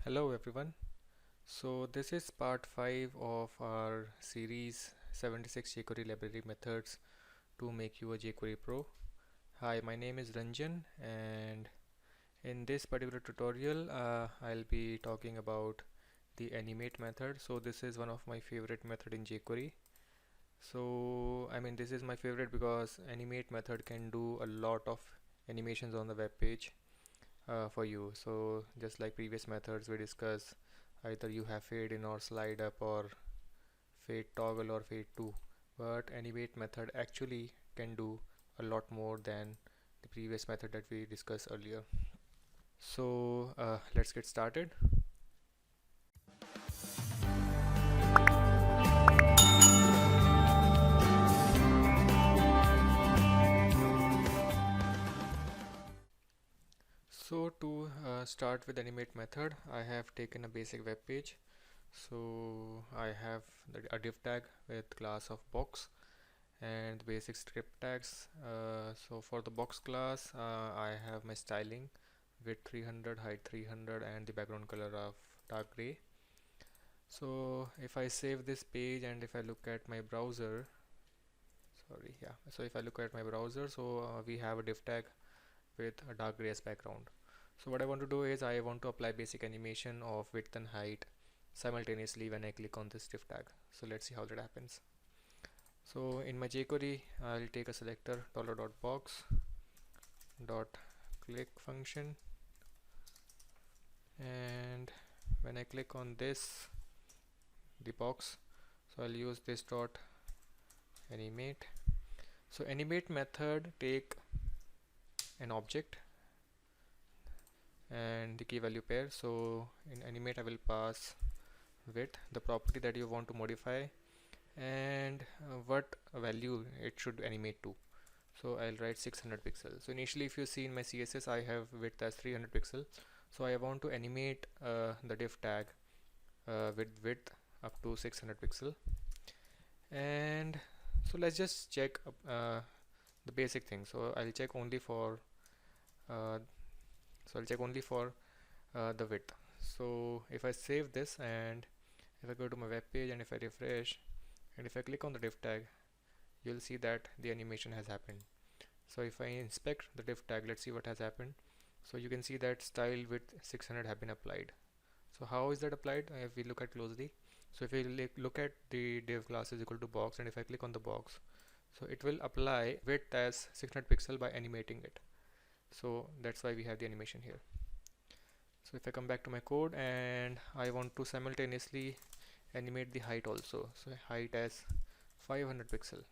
Hello everyone. So this is part 5 of our series 76 jQuery library methods to make you a jQuery pro. Hi, my name is Ranjan, and in this particular tutorial I'll be talking about the animate method. So this is one of my favorite method in jQuery. So this is my favorite because animate method can do a lot of animations on the web page for you. So just like previous methods we discussed, either you have fade in or slide up or fade toggle or fade to, but animate method actually can do a lot more than the previous method that we discussed earlier. So let's get started. So to start with animate method, I have taken a basic web page. So I have a div tag with class of box and basic script tags. So for the box class, I have my styling, width 300, height 300, and the background color of dark gray. So if I save this page and if I look at my browser, so if I look at my browser, we have a div tag with a dark gray as background. So what I want to do is I want to apply basic animation of width and height simultaneously when I click on this div tag. So let's see how that happens. So in my jQuery, I'll take a selector $.box dot click function, and when I click on this the box, so I'll use this dot animate. So animate method take an object and the key value pair. So in animate I will pass width, the property that you want to modify, and what value it should animate to. So I'll write 600 pixels. So initially if you see in my CSS I have width as 300 pixels. So I want to animate the div tag with width up to 600 pixel. And so let's just check the basic thing. So I'll check only for uh, the width. So if I save this and if I go to my web page and if I refresh and if I click on the div tag, you'll see that the animation has happened. So if I inspect the div tag, let's see what has happened. So you can see that style width 600 have been applied. So how is that applied? If we look at closely, so if we look at the div class is equal to box, and if I click on the box, so it will apply width as 600 pixel by animating it. So that's why we have the animation here. So if I come back to my code and I want to simultaneously animate the height also, so height as 500 pixel.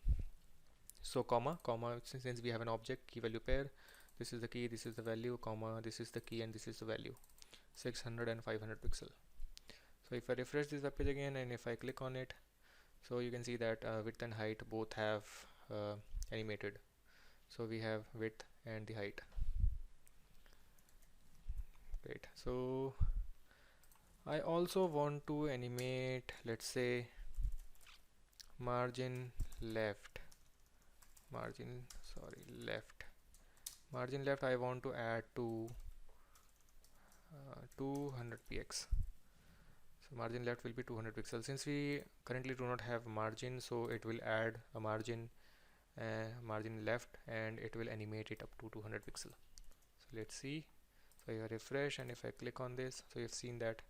So comma, since we have an object key value pair, this is the key, this is the value, comma, this is the key, and this is the value, 600 and 500 pixel. So if I refresh this web page again and if I click on it, so you can see that width and height both have animated. So we have width and the height. Great. So I also want to animate, let's say, margin left, margin left I want to add to 200 px. So margin left will be 200 pixels. Since we currently do not have margin, so it will add a margin left and it will animate it up to 200 pixel. So let's see. So if I refresh and if I click on this, so you've seen that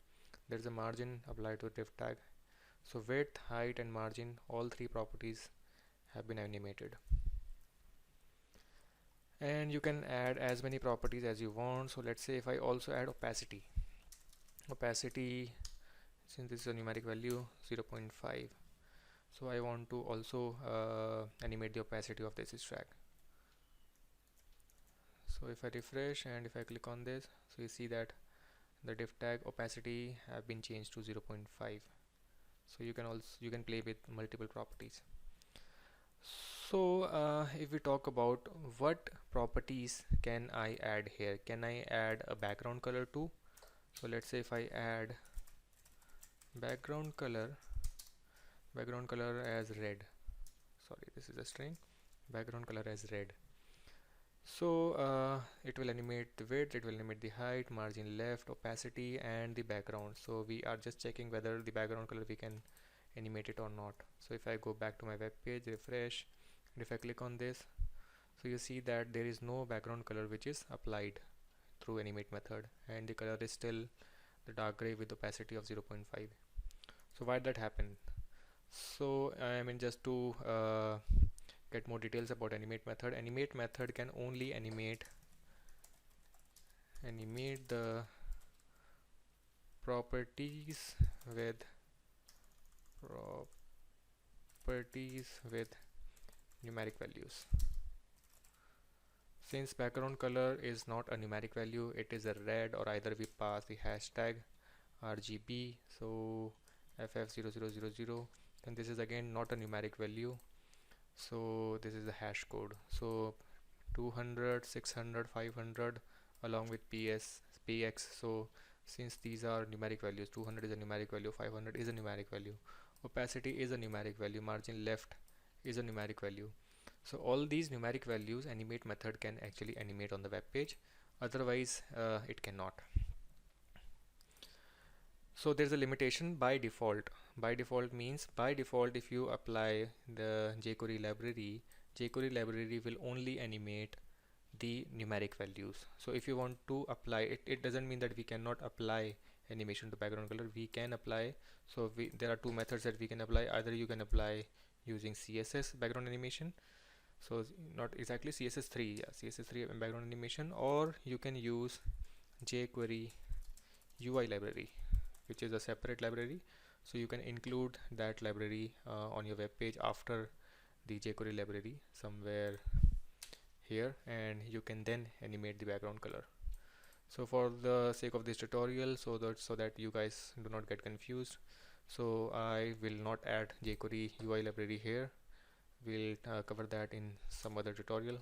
there is a margin applied to div tag. So width, height, and margin, all three properties have been animated. And you can add as many properties as you want. So let's say if I also add opacity, since this is a numeric value 0.5, so I want to also animate the opacity of this track. So if I refresh and if I click on this, so you see that the div tag opacity have been changed to 0.5. So you can play with multiple properties. So if we talk about what properties can I add here, can I add a background color too? So let's say if I add background color as red, sorry, this is a string, background color as red. So it will animate the width, it will animate the height, margin left, opacity, and the background. So we are just checking whether the background color we can animate it or not. So if I go back to my web page, refresh, and if I click on this, so you see that there is no background color which is applied through animate method, and the color is still the dark gray with opacity of 0.5. So why did that happen? So I mean, just to get more details about animate method can only animate the properties with properties with numeric values. Since background color is not a numeric value, it is a red, or either we pass the hashtag RGB, so FF0000, and this is again not a numeric value, so this is the hash code. So 200, 600, 500 along with PX. So since these are numeric values, 200 is a numeric value, 500 is a numeric value, opacity is a numeric value, margin left is a numeric value. So all these numeric values animate method can actually animate on the web page, otherwise it cannot. So there's a limitation by default. By default means by default if you apply the jQuery library will only animate the numeric values. So if you want to apply it, it doesn't mean that we cannot apply animation to background color. We can apply. So there are two methods that we can apply. Either you can apply using CSS background animation, so not exactly CSS3, yeah, CSS3 background animation, or you can use jQuery UI library, which is a separate library. So you can include that library on your web page after the jQuery library somewhere here, and you can then animate the background color. So for the sake of this tutorial, so that you guys do not get confused, so I will not add jQuery UI library here. We'll cover that in some other tutorial,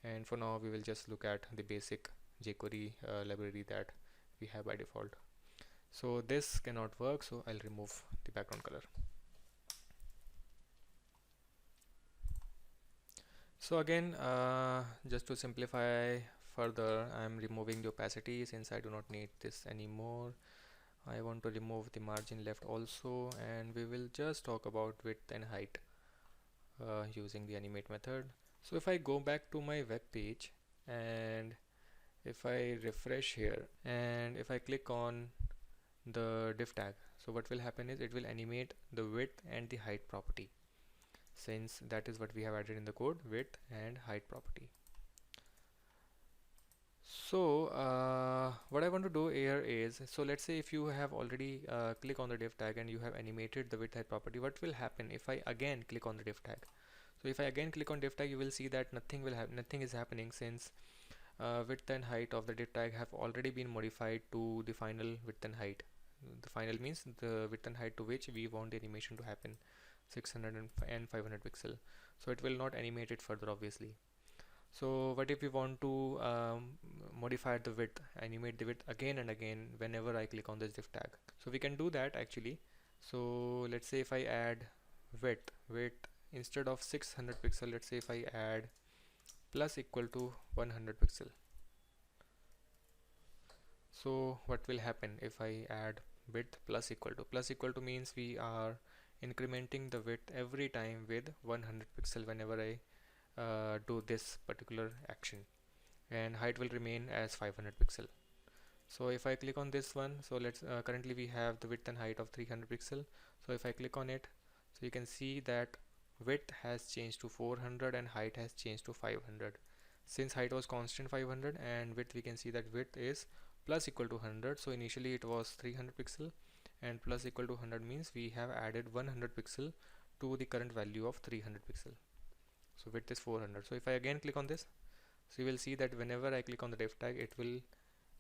and for now we will just look at the basic jQuery library that we have by default. So this cannot work, so I'll remove the background color. So again, just to simplify further, I'm removing the opacity since I do not need this anymore. I want to remove the margin left also, and we will just talk about width and height using the animate method. So if I go back to my web page, and if I refresh here, and if I click on the div tag, so what will happen is it will animate the width and the height property, since that is what we have added in the code, width and height property. So what I want to do here is, so let's say if you have already click on the div tag and you have animated the width height property, what will happen if I again click on the div tag? So if I again click on div tag, you will see that nothing is happening, since width and height of the div tag have already been modified to the final width and height. The final means the width and height to which we want the animation to happen, 600 and 500 pixel. So it will not animate it further, obviously. So what if we want to modify the width, animate the width again and again whenever I click on this div tag? So we can do that actually. So let's say if I add width instead of 600 pixel, let's say if I add plus equal to 100 pixel. So what will happen if I add width plus equal to means we are incrementing the width every time with 100 pixel whenever I do this particular action, and height will remain as 500 pixel. So if I click on this one, so let's currently we have the width and height of 300 pixel. So if I click on it, so you can see that width has changed to 400 and height has changed to 500. Since height was constant 500 and width, we can see that width is plus equal to 100. So initially it was 300 pixel, and plus equal to 100 means we have added 100 pixel to the current value of 300 pixel. So width is 400. So if I again click on this, so you will see that whenever I click on the div tag, it will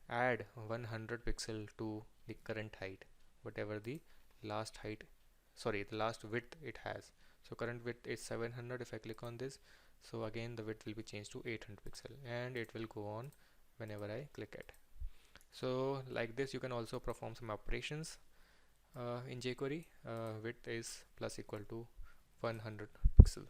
add 100 pixel to the current height, whatever the last width it has. So current width is 700. If I click on this, so again the width will be changed to 800 pixel, and it will go on whenever I click it. So like this you can also perform some operations in jQuery. Width is plus equal to 100 pixel.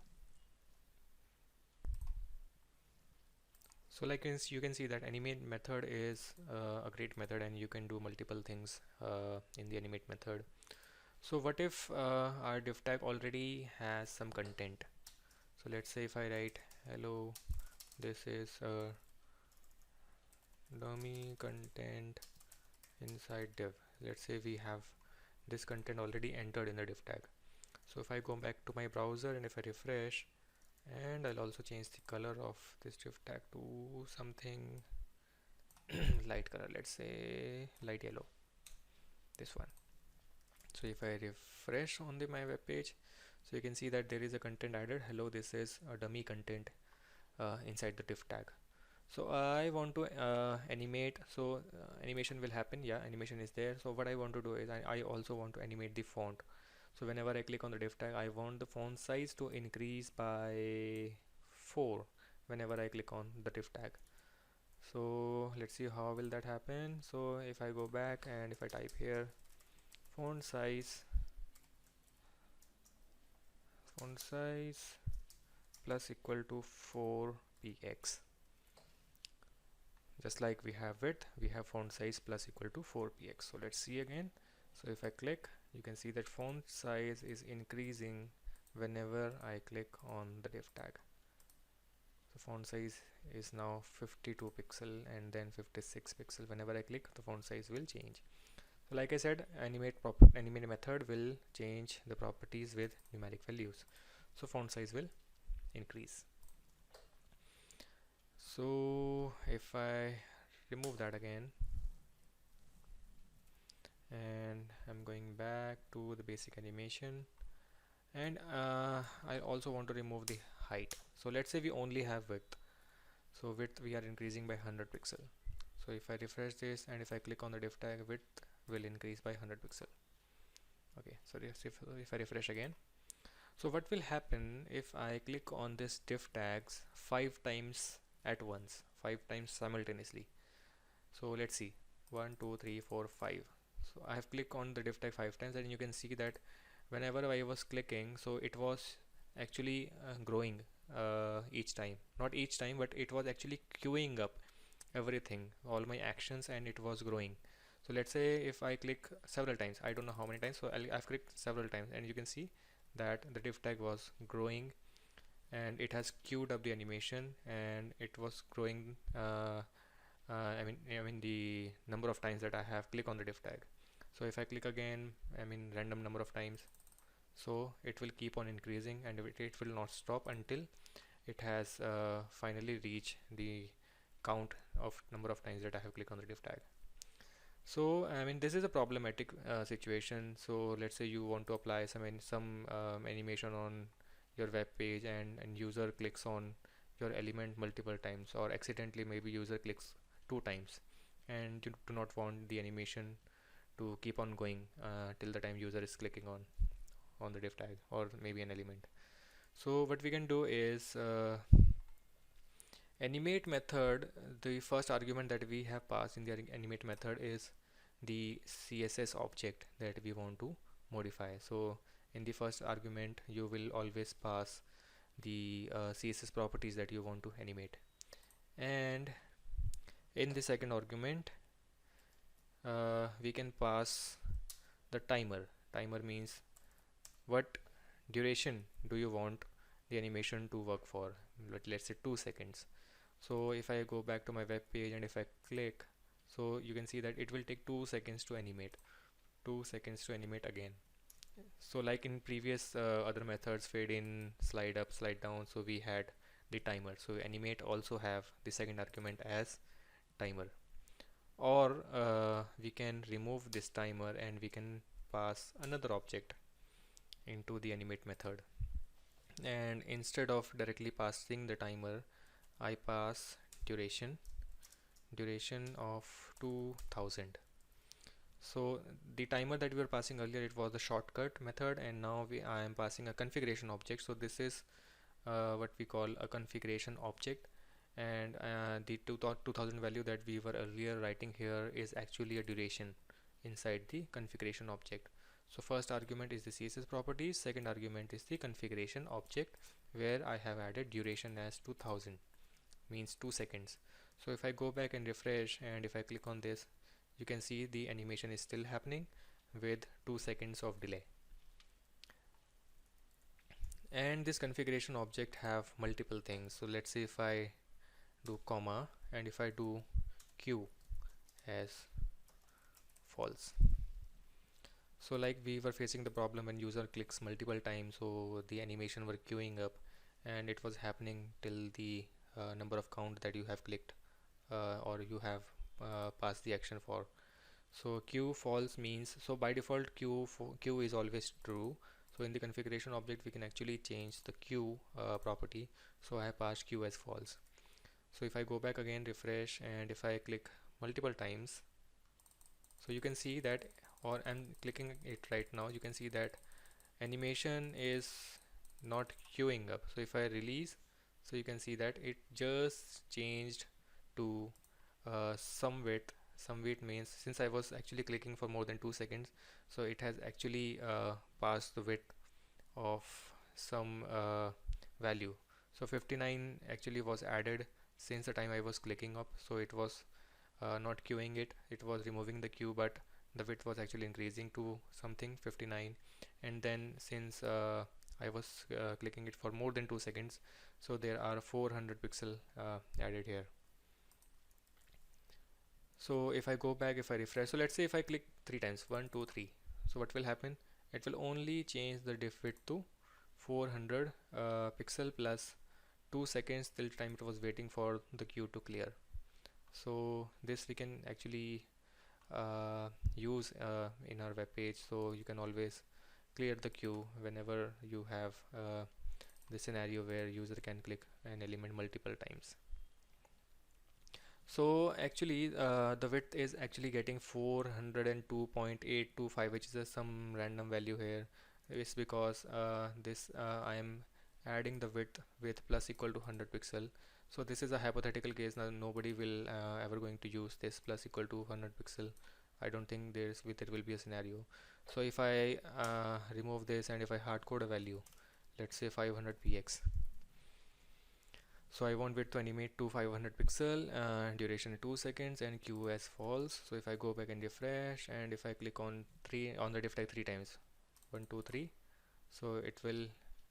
So like you can see that animate method is a great method, and you can do multiple things in the animate method. So what if our div tag already has some content? So let's say if I write hello, this is dummy content inside div. Let's say we have this content already entered in the div tag. So if I go back to my browser and if I refresh, and I'll also change the color of this div tag to something light color, let's say light yellow, this one. So if I refresh on my web page, so you can see that there is a content added, hello, this is a dummy content inside the div tag. So I want to animate, so animation will happen, yeah, animation is there. So what I want to do is I also want to animate the font. So whenever I click on the div tag, I want the font size to increase by 4 whenever I click on the div tag. So let's see how will that happen. So if I go back and if I type here font size plus equal to 4px, just like we have width, we have font size plus equal to 4px. So let's see again. So if I click, you can see that font size is increasing whenever I click on the div tag. So font size is now 52 pixel and then 56 pixel. Whenever I click, the font size will change. So like I said, animate method will change the properties with numeric values. So font size will increase. So if I remove that again, and I'm going back to the basic animation, and I also want to remove the height. So let's say we only have width. So width we are increasing by 100 pixel. So if I refresh this and if I click on the div tag, width will increase by 100 pixel. Okay, so if I refresh again, so what will happen if I click on this div tags 5 times at once, 5 times simultaneously? So let's see, 1 2 3 4 5. So I have clicked on the div tag 5 times, and you can see that whenever I was clicking, so it was actually growing each time, not each time, but it was actually queuing up everything, all my actions, and it was growing. So let's say if I click several times, I don't know how many times, so I've clicked several times, and you can see that the div tag was growing, and it has queued up the animation, and it was growing I mean the number of times that I have clicked on the div tag. So if I click again, I mean random number of times, so it will keep on increasing, and it will not stop until it has finally reached the count of number of times that I have clicked on the div tag. So I mean this is a problematic situation. So let's say you want to apply some animation on your web page, and user clicks on your element multiple times, or accidentally maybe user clicks 2 times, and you do not want the animation to keep on going till the time user is clicking on the div tag or maybe an element. So what we can do is animate method, the first argument that we have passed in the animate method is the CSS object that we want to modify. So in the first argument you will always pass the CSS properties that you want to animate, and in the second argument we can pass the timer means what duration do you want the animation to work for. Let's say 2 seconds. So if I go back to my web page and if I click, so you can see that it will take 2 seconds to animate, 2 seconds to animate again. So like in previous other methods, fade in, slide up, slide down, so we had the timer. So animate also have the second argument as timer. Or we can remove this timer and we can pass another object into the animate method, and instead of directly passing the timer, I pass duration of 2000. So the timer that we were passing earlier, it was the shortcut method, and now I am passing a configuration object. So this is what we call a configuration object, and the 2000 value that we were earlier writing here is actually a duration inside the configuration object. So first argument is the CSS properties, second argument is the configuration object, where I have added duration as 2000. means 2 seconds. So if I go back and refresh and if I click on this, you can see the animation is still happening with 2 seconds of delay. And this configuration object have multiple things. So let's say if I do comma and if I do queue as false. So like we were facing the problem when user clicks multiple times, so the animation were queuing up and it was happening till the number of count that you have clicked or you have passed the action for. So queue false means, so by default queue is always true. So in the configuration object we can actually change the queue property. So I have passed queue as false. So if I go back again, refresh, and if I click multiple times, so you can see that, or I'm clicking it right now, you can see that animation is not queuing up. So if I release, so you can see that it just changed to some wait means since I was actually clicking for more than 2 seconds, so it has actually passed the width of some value. So 59 actually was added since the time I was clicking up, so it was not queuing it, it was removing the queue, but the width was actually increasing to something 59. And then since I was clicking it for more than 2 seconds, so there are 400 pixel added here. So if I go back, if I refresh, so let's say if I click 3 times, 1 2 3, so what will happen, it will only change the diff width to 400 pixel plus 2 seconds till time it was waiting for the queue to clear. So this we can actually use in our web page, so you can always clear the queue whenever you have the scenario where user can click an element multiple times. So actually the width is actually getting 402.825, which is some random value here. It's because this I am adding the width with plus equal to 100 pixel. So this is a hypothetical case. Now nobody will ever going to use this plus equal to 100 pixel. I don't think there will be a scenario. So if I remove this and if I hard code a value, let's say 500 px, so I want width to animate to 500 pixel, duration 2 seconds, and queue as false. So if I go back and refresh and if I click on the diff tag 3 times, 1 2 3, so it will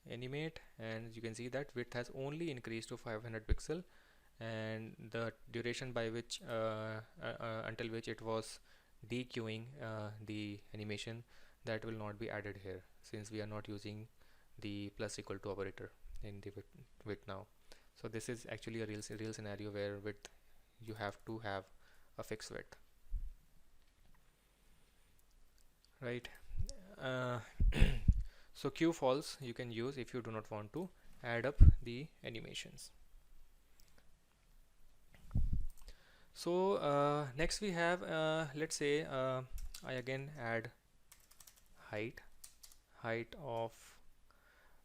animate, and you can see that width has only increased to 500 pixel, and the duration by which until which it was dequeuing the animation, that will not be added here since we are not using the plus equal to operator in the width now. So this is actually a real scenario where width you have to have a fixed width, right? uh, so queue false you can use if you do not want to add up the animations. So next we have let's say I again add height of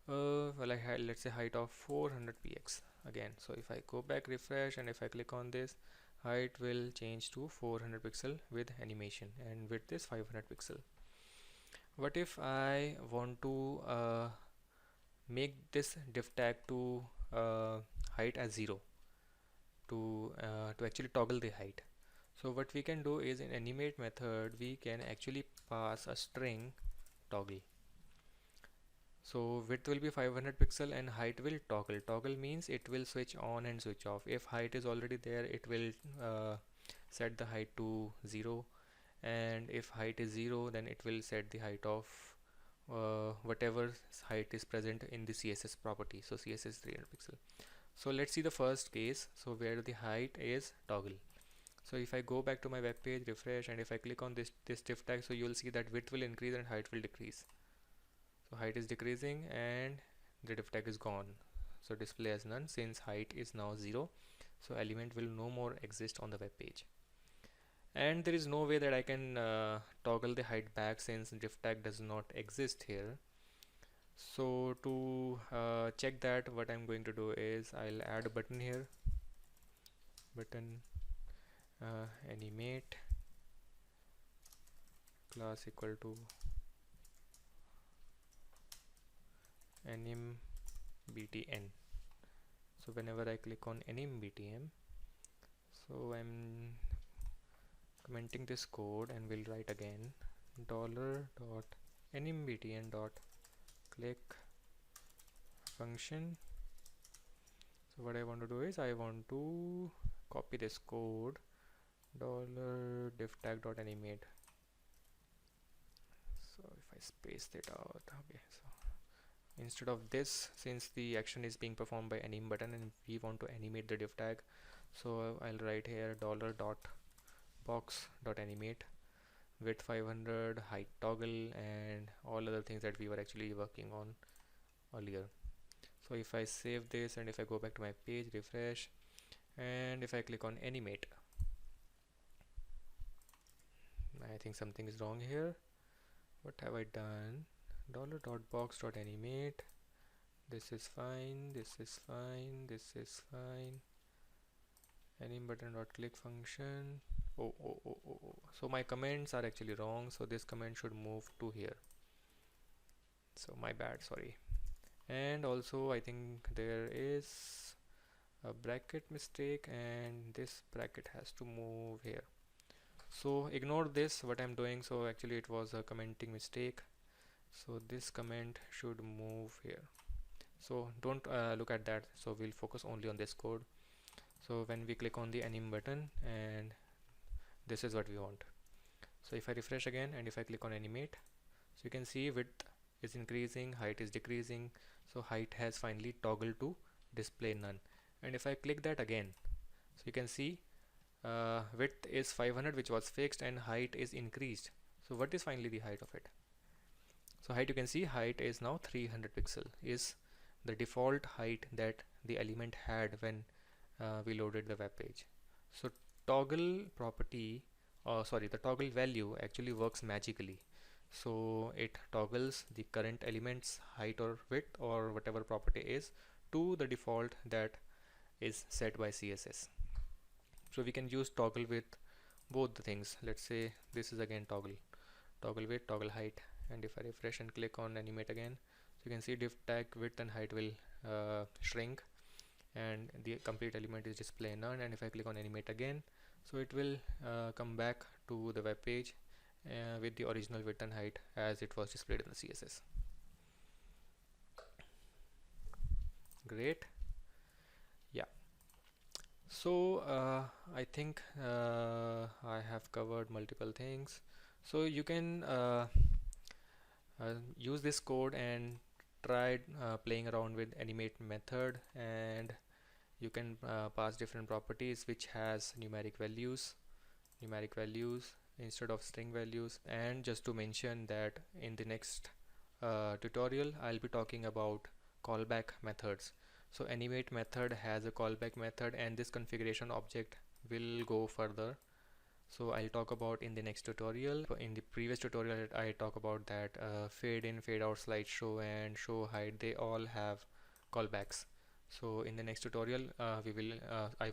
well I had, let's say, height of 400 px again. So if I go back, refresh, and if I click on this, height will change to 400 pixel with animation, and width is 500 pixel. What if I want to make this diff tag to height as 0 to actually toggle the height? So what we can do is in animate method we can actually pass a string toggle. So width will be 500 pixel and height will toggle. Toggle means it will switch on and switch off. If height is already there, it will set the height to 0, and if height is 0, then it will set the height of whatever height is present in the CSS property. So CSS is 300 pixel. So let's see the first case, so where the height is toggle. So if I go back to my web page, refresh, and if I click on this diff tag, so you will see that width will increase and height will decrease. So height is decreasing and the diff tag is gone, so display as none since height is now 0. So element will no more exist on the web page, and there is no way that I can toggle the height back since diff tag does not exist here. So to check that, what I'm going to do is I'll add a button here, button animate class equal to anim btn. So whenever I click on animBTM, so I'm commenting this code and we'll write again $.animBTM dot click function. So what I want to do is I want to copy this code $divTag.animate. So if I space it out, okay, so instead of this, since the action is being performed by anim button and we want to animate the div tag, so I'll write here $.box.animate, width 500, height toggle, and all other things that we were actually working on earlier. So if I save this and if I go back to my page, refresh, and if I click on animate, I think something is wrong here. What have I done? $.box.animate, this is fine, this is fine, this is fine. Anim button dot click function. Oh. So my comments are actually wrong, so this comment should move to here. So my bad, sorry. And also I think there is a bracket mistake and this bracket has to move here. So ignore this, what I'm doing. So actually it was a commenting mistake. So this comment should move here. So don't look at that. So we'll focus only on this code. So when we click on the anim button, and this is what we want. So if I refresh again and if I click on animate, so you can see width is increasing, height is decreasing. So height has finally toggled to display none. And if I click that again, so you can see width is 500, which was fixed, and height is increased. So what is finally the height of it? So height, you can see height is now 300 pixel, is the default height that the element had when we loaded the web page. So toggle property, the toggle value actually works magically. So it toggles the current element's height or width or whatever property is to the default that is set by CSS. So we can use toggle with both the things. Let's say this is again toggle width, toggle height, and if I refresh and click on animate again, so you can see div tag width and height will shrink and the complete element is display none. And if I click on animate again, so it will come back to the web page with the original width and height as it was displayed in the CSS. Great. Yeah, so I think I have covered multiple things. So you can use this code and try playing around with animate method, and you can pass different properties which has numeric values instead of string values. And just to mention that in the next tutorial I'll be talking about callback methods. So animate method has a callback method and this configuration object will go further. So I'll talk about in the next tutorial. In the previous tutorial I talk about that fade in, fade out, slideshow and show height, they all have callbacks. So in the next tutorial I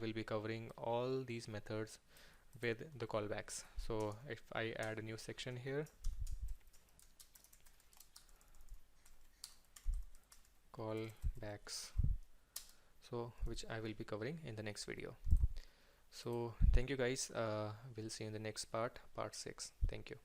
will be covering all these methods with the callbacks. So if I add a new section here, callbacks, so which I will be covering in the next video. So thank you guys, we'll see you in the next part 6. Thank you.